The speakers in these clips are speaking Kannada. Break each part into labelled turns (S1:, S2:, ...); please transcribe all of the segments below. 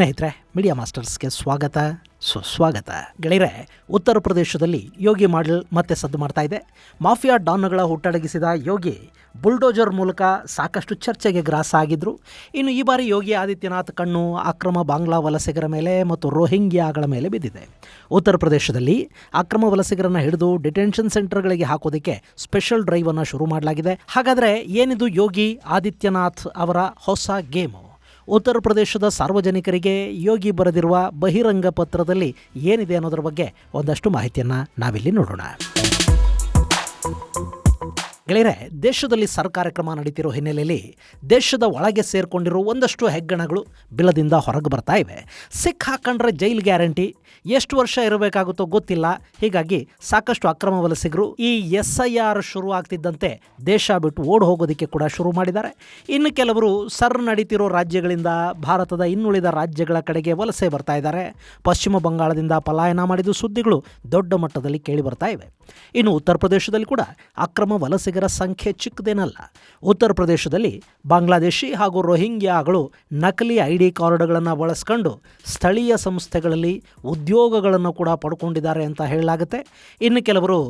S1: ಸ್ನೇಹಿತರೆ, ಮೀಡಿಯಾ ಮಾಸ್ಟರ್ಸ್ಗೆ ಸ್ವಾಗತ ಸುಸ್ವಾಗತ. ಗೆಳೆಯರೆ, ಉತ್ತರ ಪ್ರದೇಶದಲ್ಲಿ ಯೋಗಿ ಮಾಡೆಲ್ ಮತ್ತೆ ಸದ್ದು ಮಾಡ್ತಾ ಇದೆ. ಮಾಫಿಯಾ ಡಾನ್ಗಳ ಹುಟ್ಟಡಗಿಸಿದ ಯೋಗಿ ಬುಲ್ಡೋಜರ್ ಮೂಲಕ ಸಾಕಷ್ಟು ಚರ್ಚೆಗೆ ಗ್ರಾಸ ಆಗಿದ್ರು. ಇನ್ನು ಈ ಬಾರಿ ಯೋಗಿ ಆದಿತ್ಯನಾಥ್ ಕಣ್ಣು ಅಕ್ರಮ ಬಾಂಗ್ಲಾ ವಲಸಿಗರ ಮೇಲೆ ಮತ್ತು ರೋಹಿಂಗ್ಯಾಗಳ ಮೇಲೆ ಬಿದ್ದಿದೆ. ಉತ್ತರ ಪ್ರದೇಶದಲ್ಲಿ ಅಕ್ರಮ ವಲಸಿಗರನ್ನು ಹಿಡಿದು ಡಿಟೆನ್ಷನ್ ಸೆಂಟರ್ಗಳಿಗೆ ಹಾಕೋದಕ್ಕೆ ಸ್ಪೆಷಲ್ ಡ್ರೈವ್ ಅನ್ನು ಶುರು ಮಾಡಲಾಗಿದೆ. ಹಾಗಾದರೆ ಏನಿದು ಯೋಗಿ ಆದಿತ್ಯನಾಥ್ ಅವರ ಹೊಸ ಗೇಮು? ಉತ್ತರ ಪ್ರದೇಶದ ಸಾರ್ವಜನಿಕರಿಗೆ ಯೋಗಿ ಬರೆದಿರುವ ಬಹಿರಂಗ ಪತ್ರದಲ್ಲಿ ಏನಿದೆ ಅನ್ನೋದ್ರ ಬಗ್ಗೆ ಒಂದಷ್ಟು ಮಾಹಿತಿಯನ್ನು ನಾವಿಲ್ಲಿ ನೋಡೋಣ. ಗೆಳೆಯರೆ, ದೇಶದಲ್ಲಿ ಸರ್ಕಾರ ಕ್ರಮ ನಡೀತಿರೋ ಹಿನ್ನೆಲೆಯಲ್ಲಿ ದೇಶದ ಒಳಗೆ ಸೇರಿಕೊಂಡಿರೋ ಒಂದಷ್ಟು ಹೆಗ್ಗಣಗಳು ಬಿಲದಿಂದ ಹೊರಗೆ ಬರ್ತಾ ಇವೆ. ಸಿಕ್ ಹಾಕೊಂಡ್ರೆ ಜೈಲ್ ಗ್ಯಾರಂಟಿ, ಎಷ್ಟು ವರ್ಷ ಇರಬೇಕಾಗುತ್ತೋ ಗೊತ್ತಿಲ್ಲ. ಹೀಗಾಗಿ ಸಾಕಷ್ಟು ಅಕ್ರಮ ವಲಸಿಗರು ಈ SIR ಶುರು ಆಗ್ತಿದ್ದಂತೆ ದೇಶ ಬಿಟ್ಟು ಓಡ್ ಹೋಗೋದಕ್ಕೆ ಕೂಡ ಶುರು ಮಾಡಿದ್ದಾರೆ. ಇನ್ನು ಕೆಲವರು ನಡೀತಿರೋ ರಾಜ್ಯಗಳಿಂದ ಭಾರತದ ಇನ್ನುಳಿದ ರಾಜ್ಯಗಳ ಕಡೆಗೆ ವಲಸೆ ಬರ್ತಾ ಇದ್ದಾರೆ. ಪಶ್ಚಿಮ ಬಂಗಾಳದಿಂದ ಪಲಾಯನ ಮಾಡಿದ ಸುದ್ದಿಗಳು ದೊಡ್ಡ ಮಟ್ಟದಲ್ಲಿ ಕೇಳಿ ಬರ್ತಾ ಇವೆ. ಇನ್ನು ಉತ್ತರ ಪ್ರದೇಶದಲ್ಲಿ ಕೂಡ ಅಕ್ರಮ ವಲಸಿಗರ ಸಂಖ್ಯೆ ಚಿಕ್ಕದೇನಲ್ಲ. ಉತ್ತರ ಪ್ರದೇಶದಲ್ಲಿ ಬಾಂಗ್ಲಾದೇಶಿ ಹಾಗೂ ರೋಹಿಂಗ್ಯಾಗಳು ನಕಲಿ ID ಕಾರ್ಡ್ಗಳನ್ನು ಬಳಸ್ಕೊಂಡು ಸ್ಥಳೀಯ ಸಂಸ್ಥೆಗಳಲ್ಲಿ ಉದ್ಯೋಗಗಳನ್ನು ಕೂಡ ಪಡ್ಕೊಂಡಿದ್ದಾರೆ ಅಂತ ಹೇಳಲಾಗುತ್ತೆ. ಇನ್ನು ಕೆಲವರು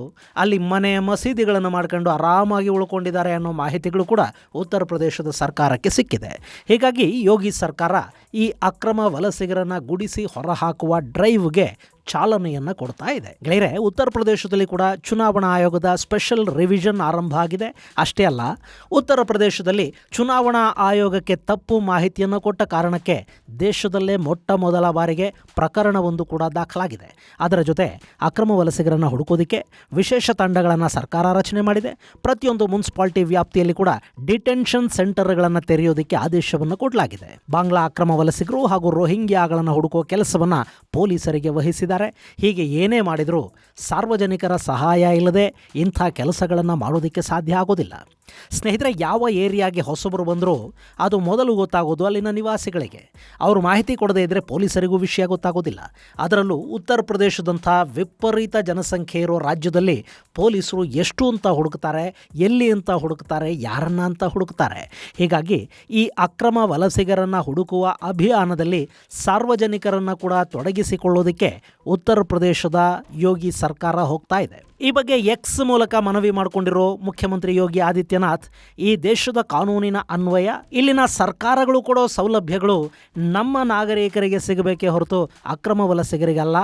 S1: ಅಲ್ಲಿ ಮನೆ ಮಸೀದಿಗಳನ್ನು ಮಾಡ್ಕೊಂಡು ಆರಾಮಾಗಿ ಉಳ್ಕೊಂಡಿದ್ದಾರೆ ಅನ್ನೋ ಮಾಹಿತಿಗಳು ಕೂಡ ಉತ್ತರ ಪ್ರದೇಶದ ಸರ್ಕಾರಕ್ಕೆ ಸಿಕ್ಕಿದೆ. ಹೀಗಾಗಿ ಯೋಗಿ ಸರ್ಕಾರ ಈ ಅಕ್ರಮ ವಲಸಿಗರನ್ನು ಗುಡಿಸಿ ಹೊರಹಾಕುವ ಡ್ರೈವ್ಗೆ ಚಾಲನೆಯನ್ನು ಕೊಡ್ತಾ ಇದೆ. ಗೆಳೆಯರೆ, ಉತ್ತರ ಪ್ರದೇಶದಲ್ಲಿ ಕೂಡ ಚುನಾವಣಾ ಆಯೋಗದ ಸ್ಪೆಷಲ್ ರಿವಿಷನ್ ಆರಂಭ ಆಗಿದೆ. ಅಷ್ಟೇ ಅಲ್ಲ, ಉತ್ತರ ಪ್ರದೇಶದಲ್ಲಿ ಚುನಾವಣಾ ಆಯೋಗಕ್ಕೆ ತಪ್ಪು ಮಾಹಿತಿಯನ್ನು ಕೊಟ್ಟ ಕಾರಣಕ್ಕೆ ದೇಶದಲ್ಲೇ ಮೊಟ್ಟ ಮೊದಲ ಬಾರಿಗೆ ಪ್ರಕರಣವೊಂದು ಕೂಡ ದಾಖಲಾಗಿದೆ. ಅದರ ಜೊತೆ ಅಕ್ರಮ ವಲಸಿಗರನ್ನು ಹುಡುಕೋದಕ್ಕೆ ವಿಶೇಷ ತಂಡಗಳನ್ನು ಸರ್ಕಾರ ರಚನೆ ಮಾಡಿದೆ. ಪ್ರತಿಯೊಂದು ಮುನ್ಸಿಪಾಲಿಟಿ ವ್ಯಾಪ್ತಿಯಲ್ಲಿ ಕೂಡ ಡಿಟೆನ್ಷನ್ ಸೆಂಟರ್ಗಳನ್ನು ತೆರೆಯೋದಕ್ಕೆ ಆದೇಶವನ್ನು ಕೊಡಲಾಗಿದೆ. ಬಾಂಗ್ಲಾ ಅಕ್ರಮ ವಲಸಿಗರು ಹಾಗೂ ರೋಹಿಂಗ್ಯಾಗಳನ್ನು ಹುಡುಕೋ ಕೆಲಸವನ್ನು ಪೊಲೀಸರಿಗೆ ವಹಿಸಿದ್ದಾರೆ. ಹೀಗೆ ಏನೇ ಮಾಡಿದರೂ ಸಾರ್ವಜನಿಕರ ಸಹಾಯ ಇಲ್ಲದೆ ಇಂಥ ಕೆಲಸಗಳನ್ನು ಮಾಡೋದಕ್ಕೆ ಸಾಧ್ಯ ಆಗೋದಿಲ್ಲ. ಸ್ನೇಹಿತರೆ, ಯಾವ ಏರಿಯಾಗೆ ಹೊಸಬರು ಬಂದರೂ ಅದು ಮೊದಲು ಗೊತ್ತಾಗೋದು ಅಲ್ಲಿನ ನಿವಾಸಿಗಳಿಗೆ. ಅವರು ಮಾಹಿತಿ ಕೊಡದೇ ಇದ್ದರೆ ಪೊಲೀಸರಿಗೂ ವಿಷಯ ಗೊತ್ತಾಗೋದಿಲ್ಲ. ಅದರಲ್ಲೂ ಉತ್ತರ ಪ್ರದೇಶದಂಥ ವಿಪರೀತ ಜನಸಂಖ್ಯೆ ಇರೋ ರಾಜ್ಯದಲ್ಲಿ ಪೊಲೀಸರು ಎಷ್ಟು ಅಂತ ಹುಡುಕ್ತಾರೆ, ಎಲ್ಲಿ ಅಂತ ಹುಡುಕ್ತಾರೆ, ಯಾರನ್ನ ಅಂತ ಹುಡುಕ್ತಾರೆ. ಹೀಗಾಗಿ ಈ ಅಕ್ರಮ ವಲಸಿಗರನ್ನು ಹುಡುಕುವ ಅಭಿಯಾನದಲ್ಲಿ ಸಾರ್ವಜನಿಕರನ್ನು ಕೂಡ ತೊಡಗಿಸಿಕೊಳ್ಳೋದಕ್ಕೆ ಉತ್ತರ ಪ್ರದೇಶದ ಯೋಗಿ ಸರ್ಕಾರ ಹೋಗ್ತಾ ಇದೆ. ಈ ಬಗ್ಗೆ X ಮೂಲಕ ಮನವಿ ಮಾಡಿಕೊಂಡಿರೋ ಮುಖ್ಯಮಂತ್ರಿ ಯೋಗಿ ಆದಿತ್ಯನಾಥ್, ಈ ದೇಶದ ಕಾನೂನಿನ ಅನ್ವಯ ಇಲ್ಲಿನ ಸರ್ಕಾರಗಳು ಕೊಡೋ ಸೌಲಭ್ಯಗಳು ನಮ್ಮ ನಾಗರಿಕರಿಗೆ ಸಿಗಬೇಕೇ ಹೊರತು ಅಕ್ರಮ ವಲಸಿಗರಿಗಲ್ಲ.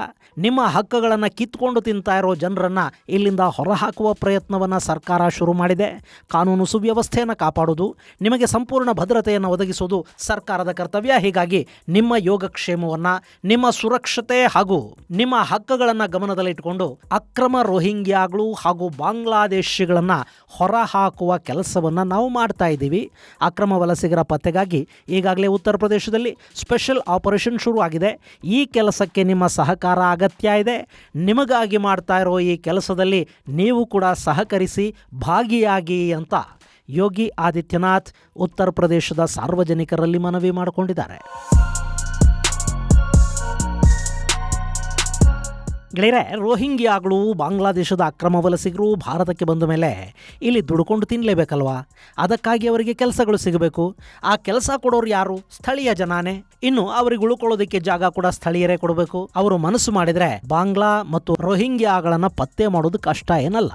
S1: ನಿಮ್ಮ ಹಕ್ಕುಗಳನ್ನು ಕಿತ್ಕೊಂಡು ತಿಂತಾ ಇರೋ ಜನರನ್ನು ಇಲ್ಲಿಂದ ಹೊರಹಾಕುವ ಪ್ರಯತ್ನವನ್ನು ಸರ್ಕಾರ ಶುರು ಮಾಡಿದೆ. ಕಾನೂನು ಸುವ್ಯವಸ್ಥೆಯನ್ನು ಕಾಪಾಡೋದು, ನಿಮಗೆ ಸಂಪೂರ್ಣ ಭದ್ರತೆಯನ್ನು ಒದಗಿಸೋದು ಸರ್ಕಾರದ ಕರ್ತವ್ಯ. ಹೀಗಾಗಿ ನಿಮ್ಮ ಯೋಗಕ್ಷೇಮವನ್ನು, ನಿಮ್ಮ ಸುರಕ್ಷತೆ ಹಾಗೂ ನಿಮ್ಮ ಹಕ್ಕುಗಳನ್ನು ಗಮನದಲ್ಲಿಟ್ಟುಕೊಂಡು ಅಕ್ರಮ ರೋಹಿಂಗ್ಯಾಗಳು ಹಾಗೂ ಬಾಂಗ್ಲಾದೇಶಿಗಳನ್ನು ಹೊರಹಾಕುವ ಕೆಲಸವನ್ನು ನಾವು ಮಾಡ್ತಾ ಇದ್ದೀವಿ. ಅಕ್ರಮ ವಲಸಿಗರ ಪತ್ತೆಗಾಗಿ ಈಗಾಗಲೇ ಉತ್ತರ ಪ್ರದೇಶದಲ್ಲಿ ಸ್ಪೆಷಲ್ ಆಪರೇಷನ್ ಶುರು ಆಗಿದೆ. ಈ ಕೆಲಸಕ್ಕೆ ನಿಮ್ಮ ಸಹಕಾರ ಅಗತ್ಯ ಇದೆ. ನಿಮಗಾಗಿ ಮಾಡ್ತಾ ಇರೋ ಈ ಕೆಲಸದಲ್ಲಿ ನೀವು ಕೂಡ ಸಹಕರಿಸಿ, ಭಾಗಿಯಾಗಿ ಅಂತ ಯೋಗಿ ಆದಿತ್ಯನಾಥ್ ಉತ್ತರ ಪ್ರದೇಶದ ಸಾರ್ವಜನಿಕರಲ್ಲಿ ಮನವಿ ಮಾಡಿಕೊಂಡಿದ್ದಾರೆ. ಗೆಳೆಯರೆ, ರೋಹಿಂಗ್ಯಾಗಳು ಬಾಂಗ್ಲಾದೇಶದ ಅಕ್ರಮ ವಲಸಿಗರು ಭಾರತಕ್ಕೆ ಬಂದ ಮೇಲೆ ಇಲ್ಲಿ ದುಡ್ಕೊಂಡು ತಿನ್ನಲೇಬೇಕಲ್ವಾ? ಅದಕ್ಕಾಗಿ ಅವರಿಗೆ ಕೆಲಸಗಳು ಸಿಗಬೇಕು. ಆ ಕೆಲಸ ಕೊಡೋರು ಯಾರು? ಸ್ಥಳೀಯ ಜನಾನೇ. ಇನ್ನು ಅವರಿಗೆ ಉಳ್ಕೊಳ್ಳೋದಕ್ಕೆ ಜಾಗ ಕೂಡ ಸ್ಥಳೀಯರೇ ಕೊಡಬೇಕು. ಅವರು ಮನಸ್ಸು ಮಾಡಿದರೆ ಬಾಂಗ್ಲಾ ಮತ್ತು ರೋಹಿಂಗ್ಯಾಗಳನ್ನು ಪತ್ತೆ ಮಾಡೋದು ಕಷ್ಟ ಏನಲ್ಲ.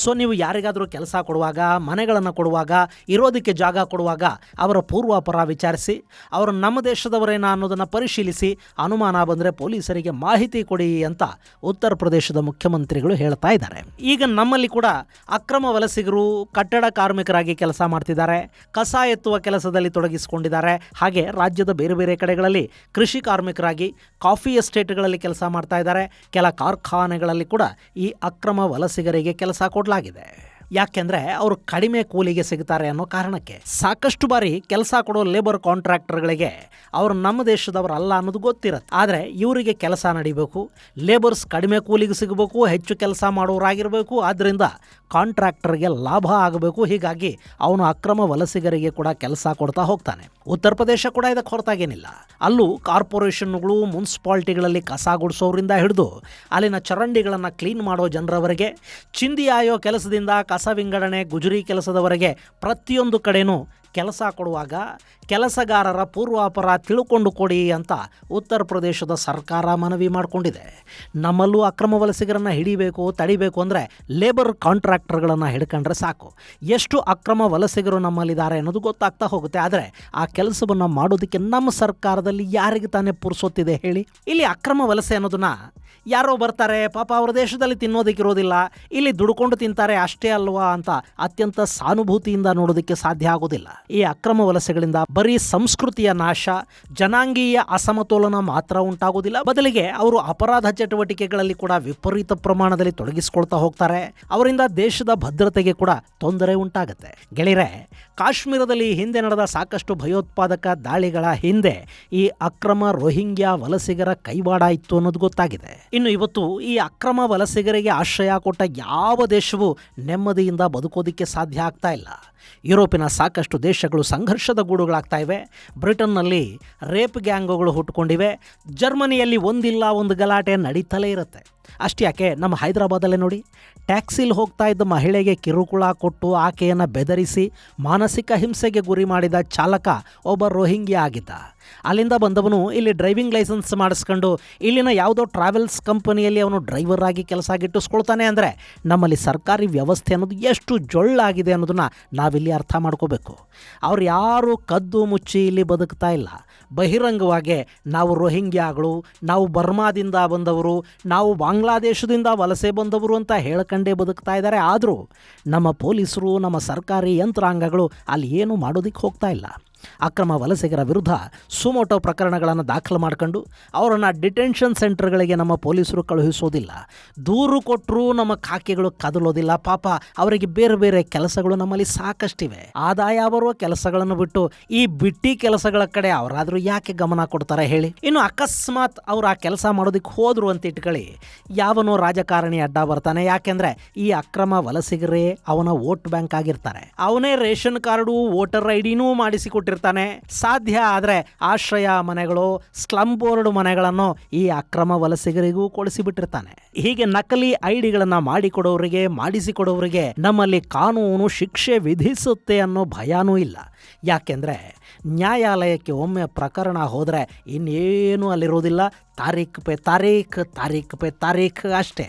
S1: ಸೊ ನೀವು ಯಾರಿಗಾದರೂ ಕೆಲಸ ಕೊಡುವಾಗ, ಮನೆಗಳನ್ನು ಕೊಡುವಾಗ, ಇರೋದಕ್ಕೆ ಜಾಗ ಕೊಡುವಾಗ ಅವರ ಪೂರ್ವಾಪರ ವಿಚಾರಿಸಿ, ಅವರು ನಮ್ಮ ದೇಶದವರೇನಾ ಅನ್ನೋದನ್ನು ಪರಿಶೀಲಿಸಿ, ಅನುಮಾನ ಬಂದರೆ ಪೊಲೀಸರಿಗೆ ಮಾಹಿತಿ ಕೊಡಿ ಅಂತ ಉತ್ತರ ಪ್ರದೇಶದ ಮುಖ್ಯಮಂತ್ರಿಗಳು ಹೇಳ್ತಾ ಇದ್ದಾರೆ. ಈಗ ನಮ್ಮಲ್ಲಿ ಕೂಡ ಅಕ್ರಮ ವಲಸಿಗರು ಕಟ್ಟಡ ಕಾರ್ಮಿಕರಾಗಿ ಕೆಲಸ ಮಾಡ್ತಿದ್ದಾರೆ, ಕಸ ಎತ್ತುವ ಕೆಲಸದಲ್ಲಿ ತೊಡಗಿಸಿಕೊಂಡಿದ್ದಾರೆ. ಹಾಗೆ ರಾಜ್ಯದ ಬೇರೆ ಬೇರೆ ಕಡೆಗಳಲ್ಲಿ ಕೃಷಿ ಕಾರ್ಮಿಕರಾಗಿ ಕಾಫಿ ಎಸ್ಟೇಟ್ಗಳಲ್ಲಿ ಕೆಲಸ ಮಾಡ್ತಾ ಇದ್ದಾರೆ. ಕೆಲ ಕಾರ್ಖಾನೆಗಳಲ್ಲಿ ಕೂಡ ಈ ಅಕ್ರಮ ವಲಸಿಗರಿಗೆ ಕೆಲಸ ಕೊಡಲಾಗಿದೆ. ಯಾಕೆಂದರೆ ಅವರು ಕಡಿಮೆ ಕೂಲಿಗೆ ಸಿಗ್ತಾರೆ ಅನ್ನೋ ಕಾರಣಕ್ಕೆ. ಸಾಕಷ್ಟು ಬಾರಿ ಕೆಲಸ ಕೊಡೋ ಲೇಬರ್ ಕಾಂಟ್ರಾಕ್ಟರ್ಗಳಿಗೆ ಅವರು ನಮ್ಮ ದೇಶದವರಲ್ಲ ಅನ್ನೋದು ಗೊತ್ತಿರುತ್ತೆ. ಆದರೆ ಇವರಿಗೆ ಕೆಲಸ ನಡಿಬೇಕು, ಲೇಬರ್ಸ್ ಕಡಿಮೆ ಕೂಲಿಗೆ ಸಿಗಬೇಕು, ಹೆಚ್ಚು ಕೆಲಸ ಮಾಡೋರಾಗಿರಬೇಕು. ಆದ್ದರಿಂದ ಕಾಂಟ್ರಾಕ್ಟರ್ಗೆ ಲಾಭ ಆಗಬೇಕು. ಹೀಗಾಗಿ ಅವನು ಅಕ್ರಮ ವಲಸಿಗರಿಗೆ ಕೂಡ ಕೆಲಸ ಕೊಡ್ತಾ ಹೋಗ್ತಾನೆ. ಉತ್ತರ ಪ್ರದೇಶ ಕೂಡ ಇದಕ್ಕೆ ಹೊರತಾಗೇನಿಲ್ಲ. ಅಲ್ಲೂ ಕಾರ್ಪೊರೇಷನ್ಗಳು, ಮುನ್ಸಿಪಾಲ್ಟಿಗಳಲ್ಲಿ ಕಸ ಗುಡಿಸೋರಿಂದ ಹಿಡಿದು ಅಲ್ಲಿನ ಚರಂಡಿಗಳನ್ನು ಕ್ಲೀನ್ ಮಾಡೋ ಜನರವರೆಗೆ, ಚಿಂದಿ ಆಯೋ ಕೆಲಸದಿಂದ ಕಸ ವಿಂಗಡಣೆ, ಗುಜರಿ ಕೆಲಸದವರೆಗೆ ಪ್ರತಿಯೊಂದು ಕಡೆನೂ ಕೆಲಸ ಕೊಡುವಾಗ ಕೆಲಸಗಾರರ ಪೂರ್ವಾಪರ ತಿಳ್ಕೊಂಡು ಕೊಡಿ ಅಂತ ಉತ್ತರ ಪ್ರದೇಶದ ಸರ್ಕಾರ ಮನವಿ ಮಾಡಿಕೊಂಡಿದೆ. ನಮ್ಮಲ್ಲೂ ಅಕ್ರಮ ವಲಸಿಗರನ್ನು ಹಿಡಿಬೇಕು, ತಡಿಬೇಕು ಅಂದರೆ ಲೇಬರ್ ಕಾಂಟ್ರಾಕ್ಟರ್ಗಳನ್ನು ಹಿಡ್ಕೊಂಡ್ರೆ ಸಾಕು. ಎಷ್ಟು ಅಕ್ರಮ ವಲಸಿಗರು ನಮ್ಮಲ್ಲಿದ್ದಾರೆ ಅನ್ನೋದು ಗೊತ್ತಾಗ್ತಾ ಹೋಗುತ್ತೆ. ಆದರೆ ಆ ಕೆಲಸವನ್ನು ಮಾಡೋದಕ್ಕೆ ನಮ್ಮ ಸರ್ಕಾರದಲ್ಲಿ ಯಾರಿಗೆ ತಾನೇ ಪುರ್ಸೊತ್ತಿದೆ ಹೇಳಿ? ಇಲ್ಲಿ ಅಕ್ರಮ ವಲಸೆ ಅನ್ನೋದನ್ನ ಯಾರೋ ಬರ್ತಾರೆ, ಪಾಪ ಅವರ ದೇಶದಲ್ಲಿ ತಿನ್ನೋದಕ್ಕಿರೋದಿಲ್ಲ, ಇಲ್ಲಿ ದುಡ್ಕೊಂಡು ತಿಂತಾರೆ ಅಷ್ಟೇ ಅಲ್ವಾ ಅಂತ ಅತ್ಯಂತ ಸಾನುಭೂತಿಯಿಂದ ನೋಡೋದಕ್ಕೆ ಸಾಧ್ಯ ಆಗೋದಿಲ್ಲ. ಈ ಅಕ್ರಮ ವಲಸೆಗಳಿಂದ ಬರೀ ಸಂಸ್ಕೃತಿಯ ನಾಶ, ಜನಾಂಗೀಯ ಅಸಮತೋಲನ ಮಾತ್ರ ಉಂಟಾಗೋದಿಲ್ಲ, ಬದಲಿಗೆ ಅವರು ಅಪರಾಧ ಚಟುವಟಿಕೆಗಳಲ್ಲಿ ಕೂಡ ವಿಪರೀತ ಪ್ರಮಾಣದಲ್ಲಿ ತೊಡಗಿಸಿಕೊಳ್ತಾ ಹೋಗ್ತಾರೆ. ಅವರಿಂದ ದೇಶದ ಭದ್ರತೆಗೆ ಕೂಡ ತೊಂದರೆ ಉಂಟಾಗುತ್ತೆ. ಗೆಳೆಯರೆ, ಕಾಶ್ಮೀರದಲ್ಲಿ ಹಿಂದೆ ನಡೆದ ಸಾಕಷ್ಟು ಭಯೋತ್ಪಾದಕ ದಾಳಿಗಳ ಹಿಂದೆ ಈ ಅಕ್ರಮ ರೋಹಿಂಗ್ಯಾ ವಲಸಿಗರ ಕೈವಾಡ ಇತ್ತು ಅನ್ನೋದು ಗೊತ್ತಾಗಿದೆ. ಇನ್ನು ಇವತ್ತು ಈ ಅಕ್ರಮ ವಲಸಿಗರಿಗೆ ಆಶ್ರಯ ಕೊಟ್ಟ ಯಾವ ದೇಶವೂ ನೆಮ್ಮದಿಯಿಂದ ಬದುಕೋದಿಕ್ಕೆ ಸಾಧ್ಯ ಆಗ್ತಾ ಇಲ್ಲ. ಯುರೋಪಿನ ಸಾಕಷ್ಟು ದೇಶಗಳು ಸಂಘರ್ಷದ ಗೂಡುಗಳಾಗ್ತಾ ಇವೆ. ಬ್ರಿಟನ್ನಲ್ಲಿ ರೇಪ್ ಗ್ಯಾಂಗ್ಗಳು ಹುಟ್ಟುಕೊಂಡಿವೆ. ಜರ್ಮನಿಯಲ್ಲಿ ಒಂದಿಲ್ಲ ಒಂದು ಗಲಾಟೆ ನಡೀತಲೇ ಇರುತ್ತೆ. ಅಷ್ಟ್ಯಾಕೆ, ನಮ್ಮ ಹೈದರಾಬಾದಲ್ಲೇ ನೋಡಿ, ಟ್ಯಾಕ್ಸಿಲಿ ಹೋಗ್ತಾ ಇದ್ದ ಮಹಿಳೆಗೆ ಕಿರುಕುಳ ಕೊಟ್ಟು ಆಕೆಯನ್ನು ಬೆದರಿಸಿ ಮಾನಸಿಕ ಹಿಂಸೆಗೆ ಗುರಿ ಮಾಡಿದ ಚಾಲಕ ಒಬ್ಬ ರೋಹಿಂಗ್ಯಾ ಆಗಿದ್ದ. ಅಲ್ಲಿಂದ ಬಂದವನು ಇಲ್ಲಿ ಡ್ರೈವಿಂಗ್ ಲೈಸೆನ್ಸ್ ಮಾಡಿಸ್ಕೊಂಡು ಇಲ್ಲಿನ ಯಾವುದೋ ಟ್ರಾವೆಲ್ಸ್ ಕಂಪನಿಯಲ್ಲಿ ಅವನು ಡ್ರೈವರ್ ಆಗಿ ಕೆಲಸ ಗಿಟ್ಟಿಸ್ಕೊಳ್ತಾನೆ. ಅಂದರೆ ನಮ್ಮಲ್ಲಿ ಸರ್ಕಾರಿ ವ್ಯವಸ್ಥೆ ಅನ್ನೋದು ಎಷ್ಟು ಜೊಳ್ಳಾಗಿದೆ ಅನ್ನೋದನ್ನು ನಾವಿಲ್ಲಿ ಅರ್ಥ ಮಾಡ್ಕೋಬೇಕು. ಅವ್ರು ಯಾರು ಕದ್ದು ಮುಚ್ಚಿ ಇಲ್ಲಿ ಬದುಕ್ತಾ ಇಲ್ಲ. ಬಹಿರಂಗವಾಗಿ ನಾವು ರೋಹಿಂಗ್ಯಾಗಳು, ನಾವು ಬರ್ಮಾದಿಂದ ಬಂದವರು, ನಾವು ಬಾಂಗ್ಲಾದೇಶದಿಂದ ವಲಸೆ ಬಂದವರು ಅಂತ ಹೇಳ್ಕೊಂಡೇ ಬದುಕ್ತಾ ಇದ್ದಾರೆ. ಆದರೂ ನಮ್ಮ ಪೊಲೀಸರು, ನಮ್ಮ ಸರ್ಕಾರಿ ಯಂತ್ರಾಂಗಗಳು ಅಲ್ಲಿ ಏನೂ ಮಾಡೋದಕ್ಕೆ ಹೋಗ್ತಾ ಇಲ್ಲ. ಅಕ್ರಮ ವಲಸಿಗರ ವಿರುದ್ಧ ಸುಮೋಟೋ ಪ್ರಕರಣಗಳನ್ನು ದಾಖಲು ಮಾಡಿಕೊಂಡು ಅವರನ್ನು ಡಿಟೆನ್ಷನ್ ಸೆಂಟರ್ಗಳಿಗೆ ನಮ್ಮ ಪೊಲೀಸರು ಕಳುಹಿಸೋದಿಲ್ಲ. ದೂರು ಕೊಟ್ಟರೂ ನಮ್ಮ ಖಾಕಿಗಳು ಕದಲೋದಿಲ್ಲ. ಪಾಪ ಅವರಿಗೆ ಬೇರೆ ಬೇರೆ ಕೆಲಸಗಳು ನಮ್ಮಲ್ಲಿ ಸಾಕಷ್ಟಿವೆ. ಆದಾಯ ಬರುವ ಕೆಲಸಗಳನ್ನು ಬಿಟ್ಟು ಈ ಬಿಟ್ಟಿ ಕೆಲಸಗಳ ಕಡೆ ಅವರಾದರೂ ಯಾಕೆ ಗಮನ ಕೊಡ್ತಾರೆ ಹೇಳಿ? ಇನ್ನು ಅಕಸ್ಮಾತ್ ಅವರು ಆ ಕೆಲಸ ಮಾಡೋದಕ್ಕೆ ಹೋದ್ರು ಅಂತ ಇಟ್ಕೊಳ್ಳಿ, ಯಾವನೋ ರಾಜಕಾರಣಿ ಅಡ್ಡ ಬರ್ತಾನೆ. ಯಾಕೆಂದರೆ ಈ ಅಕ್ರಮ ವಲಸಿಗರೇ ಅವನ ವೋಟ್ ಬ್ಯಾಂಕ್ ಆಗಿರ್ತಾರೆ. ಅವನೇ ರೇಷನ್ ಕಾರ್ಡು, ವೋಟರ್ ಐಡಿನೂ ಮಾಡಿಸಿಕೊಟ್ಟಿರ್ತಾನೆ. ಸಾಧ್ಯ ಆದರೆ ಆಶ್ರಯ ಮನೆಗಳು, ಸ್ಲಮ್ ಬೋರ್ಡ್ ಮನೆಗಳನ್ನು ಈ ಅಕ್ರಮ ವಲಸಿಗರಿಗೂ ಕೊಡಿಸಿಬಿಟ್ಟಿರ್ತಾನೆ. ಹೀಗೆ ನಕಲಿ ಐಡಿಗಳನ್ನು ಮಾಡಿಸಿಕೊಡೋರಿಗೆ ನಮ್ಮಲ್ಲಿ ಕಾನೂನು ಶಿಕ್ಷೆ ವಿಧಿಸುತ್ತೆ ಅನ್ನೋ ಭಯನೂ ಇಲ್ಲ. ಯಾಕೆಂದರೆ ನ್ಯಾಯಾಲಯಕ್ಕೆ ಒಮ್ಮೆ ಪ್ರಕರಣ ಹೋದರೆ ಇನ್ನೇನು ಅಲ್ಲಿರೋದಿಲ್ಲ. ತಾರೀಖ್ ಪೇ ತಾರೀಖ್ ಅಷ್ಟೇ.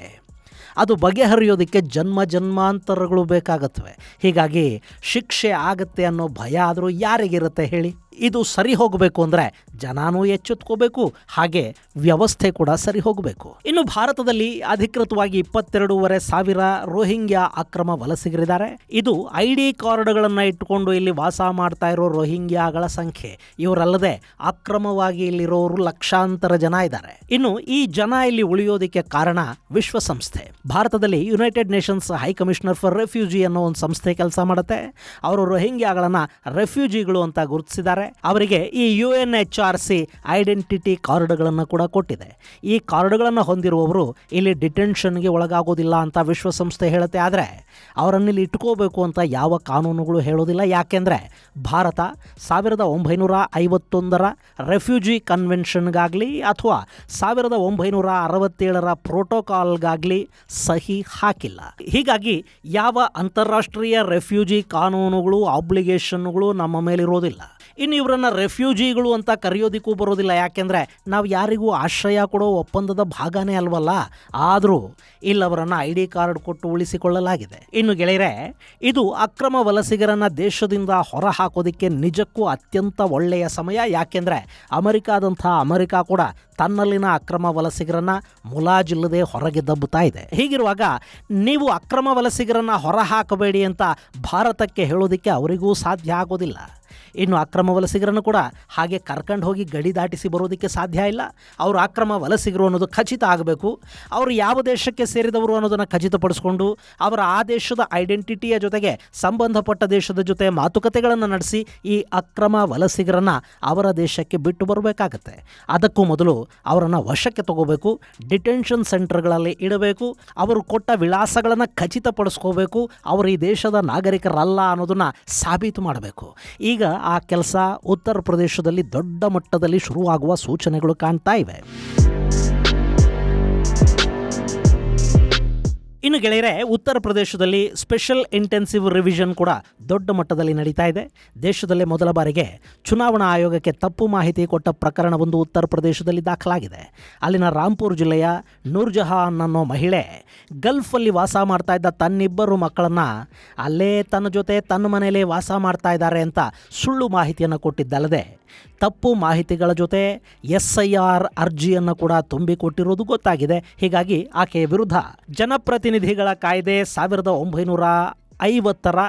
S1: ಅದು ಬಗೆಹರಿಯೋದಕ್ಕೆ ಜನ್ಮಾಂತರಗಳು ಬೇಕಾಗತ್ವೆ. ಹೀಗಾಗಿ ಶಿಕ್ಷೆ ಆಗುತ್ತೆ ಅನ್ನೋ ಭಯ ಆದರೂ ಯಾರಿಗಿರುತ್ತೆ ಹೇಳಿ? ಇದು ಸರಿ ಹೋಗಬೇಕು ಅಂದರೆ ಜನನೂ ಎಚ್ಚೆತ್ಕೋಬೇಕು, ಹಾಗೆ ವ್ಯವಸ್ಥೆ ಕೂಡ ಸರಿ ಹೋಗಬೇಕು. ಇನ್ನು ಭಾರತದಲ್ಲಿ ಅಧಿಕೃತವಾಗಿ 22,500 ರೋಹಿಂಗ್ಯಾ ಅಕ್ರಮ ವಲಸಿಗರಿದ್ದಾರೆ. ಇದು ID ಕಾರ್ಡ್ಗಳನ್ನು ಇಟ್ಟುಕೊಂಡು ಇಲ್ಲಿ ವಾಸ ಮಾಡ್ತಾ ಇರೋ ರೋಹಿಂಗ್ಯಾಗಳ ಸಂಖ್ಯೆ. ಇವರಲ್ಲದೆ ಅಕ್ರಮವಾಗಿ ಇಲ್ಲಿರೋರು ಲಕ್ಷಾಂತರ ಜನ ಇದ್ದಾರೆ. ಇನ್ನು ಈ ಜನ ಇಲ್ಲಿ ಉಳಿಯೋದಕ್ಕೆ ಕಾರಣ ವಿಶ್ವಸಂಸ್ಥೆ. ಭಾರತದಲ್ಲಿ United Nations high commissioner for refugee ಅನ್ನೋ ಒಂದು ಸಂಸ್ಥೆ ಕೆಲಸ ಮಾಡುತ್ತೆ. ಅವರು ರೋಹಿಂಗ್ಯಾಗಳನ್ನು ರೆಫ್ಯೂಜಿಗಳು ಅಂತ ಗುರುತಿಸಿದ್ದಾರೆ. ಅವರಿಗೆ ಈ UNHRC ಐಡೆಂಟಿಟಿ ಕಾರ್ಡ್ಗಳನ್ನು ಕೂಡ ಕೊಟ್ಟಿದೆ. ಈ ಕಾರ್ಡ್ಗಳನ್ನು ಹೊಂದಿರುವವರು ಇಲ್ಲಿ ಡಿಟೆನ್ಷನ್ಗೆ ಒಳಗಾಗೋದಿಲ್ಲ ಅಂತ ವಿಶ್ವಸಂಸ್ಥೆ ಹೇಳುತ್ತೆ. ಆದರೆ ಅವರನ್ನಿಲ್ಲಿ ಇಟ್ಕೋಬೇಕು ಅಂತ ಯಾವ ಕಾನೂನುಗಳು ಹೇಳೋದಿಲ್ಲ. ಯಾಕೆಂದರೆ ಭಾರತ 1951 ರೆಫ್ಯೂಜಿ ಕನ್ವೆನ್ಷನ್ಗಾಗಲಿ ಅಥವಾ 1967 ಪ್ರೋಟೋಕಾಲ್ಗಾಗಲಿ ಸಹಿ ಹಾಕಿಲ್ಲ. ಹೀಗಾಗಿ ಯಾವ ಅಂತಾರಾಷ್ಟ್ರೀಯ ರೆಫ್ಯೂಜಿ ಕಾನೂನುಗಳು, ಆಬ್ಲಿಗೇಷನ್ಗಳು ನಮ್ಮ ಮೇಲಿರೋದಿಲ್ಲ. ಇನ್ನು ಇವರನ್ನು ರೆಫ್ಯೂಜಿಗಳು ಅಂತ ಕರೆಯೋದಿಕ್ಕೂ ಬರೋದಿಲ್ಲ. ಯಾಕೆಂದರೆ ನಾವು ಯಾರಿಗೂ ಆಶ್ರಯ ಕೊಡೋ ಒಪ್ಪಂದದ ಭಾಗನೇ ಅಲ್ವಲ್ಲ. ಆದರೂ ಇಲ್ಲವರನ್ನು ID ಕಾರ್ಡ್ ಕೊಟ್ಟು ಉಳಿಸಿಕೊಳ್ಳಲಾಗಿದೆ. ಇನ್ನು ಗೆಳೆಯರೆ, ಇದು ಅಕ್ರಮ ವಲಸಿಗರನ್ನು ದೇಶದಿಂದ ಹೊರ ಹಾಕೋದಕ್ಕೆ ನಿಜಕ್ಕೂ ಅತ್ಯಂತ ಒಳ್ಳೆಯ ಸಮಯ. ಯಾಕೆಂದರೆ ಅಮೆರಿಕ ಕೂಡ ತನ್ನಲ್ಲಿನ ಅಕ್ರಮ ವಲಸಿಗರನ್ನು ಮುಲಾಜಿಲ್ಲದೆ ಹೊರಗೆ ದಬ್ಬುತ್ತಾ ಇದೆ. ಹೀಗಿರುವಾಗ ನೀವು ಅಕ್ರಮ ವಲಸಿಗರನ್ನು ಹೊರ ಹಾಕಬೇಡಿ ಅಂತ ಭಾರತಕ್ಕೆ ಹೇಳೋದಕ್ಕೆ ಅವರಿಗೂ ಸಾಧ್ಯ ಆಗೋದಿಲ್ಲ. ಇನ್ನು ಅಕ್ರಮ ವಲಸಿಗರನ್ನು ಕೂಡ ಹಾಗೆ ಕರ್ಕೊಂಡು ಹೋಗಿ ಗಡಿ ದಾಟಿಸಿ ಬರೋದಕ್ಕೆ ಸಾಧ್ಯ ಇಲ್ಲ. ಅವರು ಅಕ್ರಮ ವಲಸಿಗರು ಅನ್ನೋದು ಖಚಿತ ಆಗಬೇಕು. ಅವರು ಯಾವ ದೇಶಕ್ಕೆ ಸೇರಿದವರು ಅನ್ನೋದನ್ನು ಖಚಿತಪಡಿಸ್ಕೊಂಡು ಅವರ ಆ ದೇಶದ ಐಡೆಂಟಿಟಿಯ ಜೊತೆಗೆ ಸಂಬಂಧಪಟ್ಟ ದೇಶದ ಜೊತೆ ಮಾತುಕತೆಗಳನ್ನು ನಡೆಸಿ ಈ ಅಕ್ರಮ ವಲಸಿಗರನ್ನು ಅವರ ದೇಶಕ್ಕೆ ಬಿಟ್ಟು ಬರಬೇಕಾಗತ್ತೆ. ಅದಕ್ಕೂ ಮೊದಲು ಅವರನ್ನು ವಶಕ್ಕೆ ತಗೋಬೇಕು, ಡಿಟೆನ್ಷನ್ ಸೆಂಟರ್ಗಳಲ್ಲಿ ಇಡಬೇಕು, ಅವರು ಕೊಟ್ಟ ವಿಳಾಸಗಳನ್ನು ಖಚಿತಪಡಿಸ್ಕೋಬೇಕು, ಅವರು ಈ ದೇಶದ ನಾಗರಿಕರಲ್ಲ ಅನ್ನೋದನ್ನು ಸಾಬೀತು ಮಾಡಬೇಕು. ಈಗ ಆ ಕೆಲಸ ಉತ್ತರ ಪ್ರದೇಶದಲ್ಲಿ ದೊಡ್ಡ ಮಟ್ಟದಲ್ಲಿ ಶುರುವಾಗುವ ಸೂಚನೆಗಳು ಕಾಣ್ತಾ ಇವೆ. ಇನ್ನು ಗೆಳೆಯರೆ, ಉತ್ತರ ಪ್ರದೇಶದಲ್ಲಿ ಸ್ಪೆಷಲ್ ಇಂಟೆನ್ಸಿವ್ ರಿವಿಷನ್ ಕೂಡ ದೊಡ್ಡ ಮಟ್ಟದಲ್ಲಿ ನಡೀತಾ ಇದೆ. ದೇಶದಲ್ಲೇ ಮೊದಲ ಬಾರಿಗೆ ಚುನಾವಣಾ ಆಯೋಗಕ್ಕೆ ತಪ್ಪು ಮಾಹಿತಿ ಕೊಟ್ಟ ಪ್ರಕರಣವೊಂದು ಉತ್ತರ ಪ್ರದೇಶದಲ್ಲಿ ದಾಖಲಾಗಿದೆ. ಅಲ್ಲಿನ ರಾಂಪುರ್ ಜಿಲ್ಲೆಯ ನೂರ್ಜಹಾನ್ ಅನ್ನೋ ಮಹಿಳೆ ಗಲ್ಫಲ್ಲಿ ವಾಸ ಮಾಡ್ತಾ ಇದ್ದ ತನ್ನಿಬ್ಬರು ಮಕ್ಕಳನ್ನು ಅಲ್ಲೇ ತನ್ನ ಜೊತೆ ತನ್ನ ಮನೆಯಲ್ಲೇ ವಾಸ ಮಾಡ್ತಾ ಇದ್ದಾರೆ ಅಂತ ಸುಳ್ಳು ಮಾಹಿತಿಯನ್ನು ಕೊಟ್ಟಿದ್ದಲ್ಲದೆ ತಪ್ಪು ಮಾಹಿತಿಗಳ ಜೊತೆ SIR ಅರ್ಜಿಯನ್ನು ಕೂಡ ತುಂಬಿಕೊಟ್ಟಿರುವುದು ಗೊತ್ತಾಗಿದೆ. ಹೀಗಾಗಿ ಆಕೆಯ ವಿರುದ್ಧ ಜನಪ್ರತಿನಿಧಿಗಳ ಕಾಯ್ದೆ 1950ರ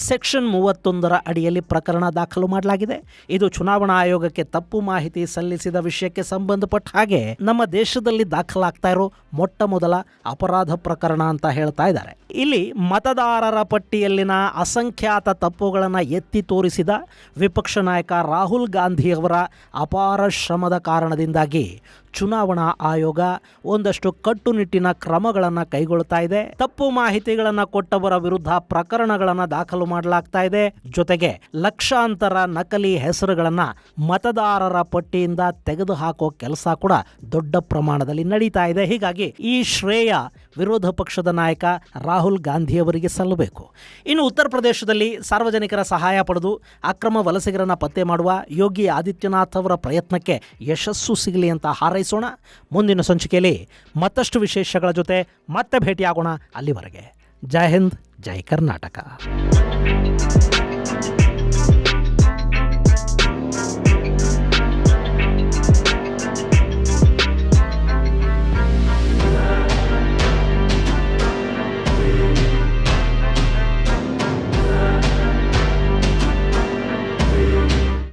S1: ಸೆಕ್ಷನ್ 31ರ ಅಡಿಯಲ್ಲಿ ಪ್ರಕರಣ ದಾಖಲು ಮಾಡಲಾಗಿದೆ. ಇದು ಚುನಾವಣಾ ಆಯೋಗಕ್ಕೆ ತಪ್ಪು ಮಾಹಿತಿ ಸಲ್ಲಿಸಿದ ವಿಷಯಕ್ಕೆ ಸಂಬಂಧಪಟ್ಟ ಹಾಗೆ ನಮ್ಮ ದೇಶದಲ್ಲಿ ದಾಖಲಾಗ್ತಾ ಇರೋ ಮೊಟ್ಟ ಮೊದಲ ಅಪರಾಧ ಪ್ರಕರಣ ಅಂತ ಹೇಳ್ತಾ ಇದ್ದಾರೆ. ಇಲ್ಲಿ ಮತದಾರರ ಪಟ್ಟಿಯಲ್ಲಿನ ಅಸಂಖ್ಯಾತ ತಪ್ಪುಗಳನ್ನು ಎತ್ತಿ ತೋರಿಸಿದ ವಿಪಕ್ಷ ನಾಯಕ ರಾಹುಲ್ ಗಾಂಧಿಯವರ ಅಪಾರ ಶ್ರಮದ ಕಾರಣದಿಂದಾಗಿ ಚುನಾವಣಾ ಆಯೋಗ ಒಂದಷ್ಟು ಕಟ್ಟುನಿಟ್ಟಿನ ಕ್ರಮಗಳನ್ನು ಕೈಗೊಳ್ತಾ ಇದೆ. ತಪ್ಪು ಮಾಹಿತಿಗಳನ್ನು ಕೊಟ್ಟವರ ವಿರುದ್ಧ ಪ್ರಕರಣಗಳನ್ನು ದಾಖಲು ಮಾಡಲಾಗ್ತಾ ಇದೆ. ಜೊತೆಗೆ ಲಕ್ಷಾಂತರ ನಕಲಿ ಹೆಸರುಗಳನ್ನು ಮತದಾರರ ಪಟ್ಟಿಯಿಂದ ತೆಗೆದುಹಾಕೋ ಕೆಲಸ ಕೂಡ ದೊಡ್ಡ ಪ್ರಮಾಣದಲ್ಲಿ ನಡೀತಾ ಇದೆ. ಹೀಗಾಗಿ ಈ ಶ್ರೇಯ ವಿರೋಧ ಪಕ್ಷದ ನಾಯಕ ರಾಹುಲ್ ಗಾಂಧಿಯವರಿಗೆ ಸಲ್ಲಬೇಕು. ಇನ್ನು ಉತ್ತರ ಪ್ರದೇಶದಲ್ಲಿ ಸಾರ್ವಜನಿಕರ ಸಹಾಯ ಪಡೆದು ಅಕ್ರಮ ವಲಸಿಗರನ್ನು ಪತ್ತೆ ಮಾಡುವ ಯೋಗಿ ಆದಿತ್ಯನಾಥ್ ಅವರ ಪ್ರಯತ್ನಕ್ಕೆ ಯಶಸ್ಸು ಸಿಗಲಿ ಅಂತ ಹಾರೈಸೋಣ. ಮುಂದಿನ ಸಂಚಿಕೆಯಲ್ಲಿ ಮತ್ತಷ್ಟು ವಿಶೇಷಗಳ ಜೊತೆ ಮತ್ತೆ ಭೇಟಿಯಾಗೋಣ. ಅಲ್ಲಿವರೆಗೆ ಜೈ ಹಿಂದ್, ಜೈ ಕರ್ನಾಟಕ.